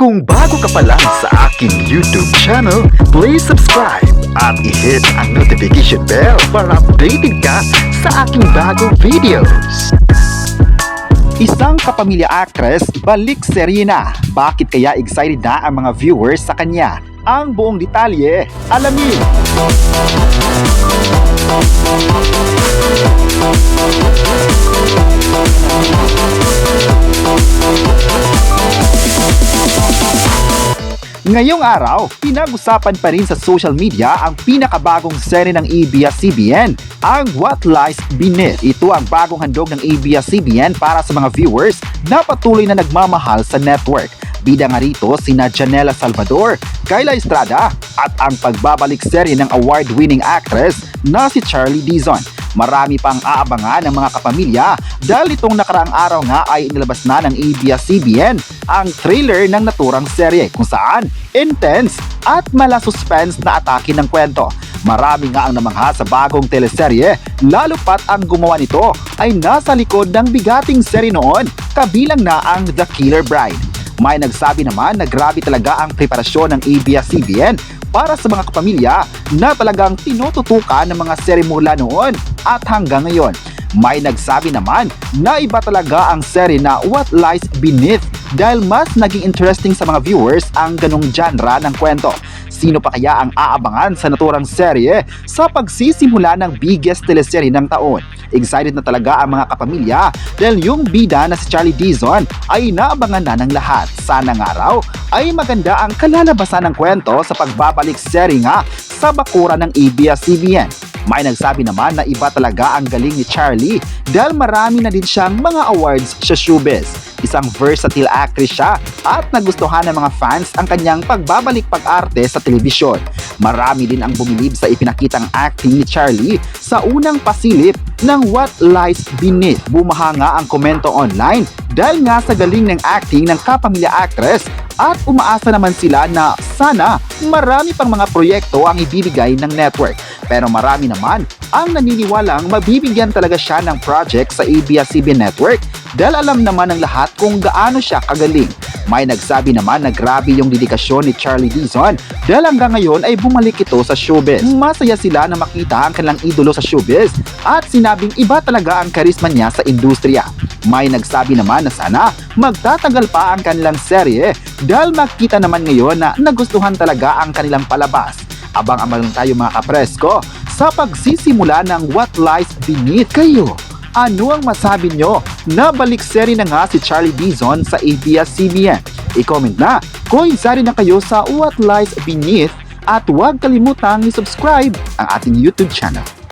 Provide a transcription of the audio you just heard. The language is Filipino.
Kung bago ka pa lang sa aking YouTube channel, please subscribe at i-hit ang notification bell para updated ka sa aking bagong videos. Isang kapamilya actress, balik serye na. Bakit kaya excited na ang mga viewers sa kanya? Ang buong detalye, alamin! Ngayong araw, pinag-usapan pa rin sa social media ang pinakabagong serye ng ABS-CBN, ang What Lies Beneath. Ito ang bagong handog ng ABS-CBN para sa mga viewers na patuloy na nagmamahal sa network. Bida nga rito sina Janela Salvador, Kyla Estrada at ang pagbabalik serye ng award-winning actress na si Charlie Dizon. Marami pang aabangan ng mga kapamilya dahil itong nakaraang araw nga ay inilabas na ng ABS-CBN ang trailer ng naturang serye kung saan intense at mala-suspense na atake ng kwento. Marami nga ang namangha sa bagong teleserye lalo pat ang gumawa nito ay nasa likod ng bigating serye noon, kabilang na ang The Killer Bride. May nagsabi naman na grabe talaga ang preparasyon ng ABS-CBN para sa mga kapamilya na talagang tinututukan ng mga serye mula noon at hanggang ngayon. May nagsabi naman na iba talaga ang serye na What Lies Beneath dahil mas naging interesting sa mga viewers ang ganong genre ng kwento. Sino pa kaya ang aabangan sa naturang serye sa pagsisimula ng biggest teleserye ng taon? Excited na talaga ang mga kapamilya dahil yung bida na si Charlie Dizon ay inaabangan na ng lahat. Sana nga raw ay maganda ang kalalabasan ng kwento sa pagbabalik serye nga sa bakuran ng ABS-CBN. May nagsabi naman na iba talaga ang galing ni Charlie dahil marami na din siyang mga awards sa showbiz. Isang versatile actress siya at nagustuhan ng mga fans ang kanyang pagbabalik pag-arte sa telebisyon. Marami din ang bumilib sa ipinakitang acting ni Charlie sa unang pasilip ng What Lies Beneath. Bumaha nga ang komento online dahil nga sa galing ng acting ng kapamilya actress at umaasa naman sila na sana marami pang mga proyekto ang ibibigay ng network. Pero marami naman ang naniniwalang mabibigyan talaga siya ng project sa ABS-CBN network dahil alam naman ng lahat kung gaano siya kagaling. May nagsabi naman na grabe yung dedikasyon ni Charlie Dizon dahil hanggang ngayon ay bumalik ito sa showbiz. Masaya sila na makita ang kanilang idolo sa showbiz at sinabing iba talaga ang karisma niya sa industriya. May nagsabi naman na sana magtatagal pa ang kanilang serye dahil makita naman ngayon na nagustuhan talaga ang kanilang palabas. Abang-abang tayo mga kapresko sa pagsisimula ng What Lies Beneath. Kayo, ano ang masabi nyo na balik serye na nga si Charlie Dizon sa ABS-CBN? I-comment na kung excited na kayo sa What Lies Beneath at huwag kalimutang i-subscribe ang ating YouTube channel.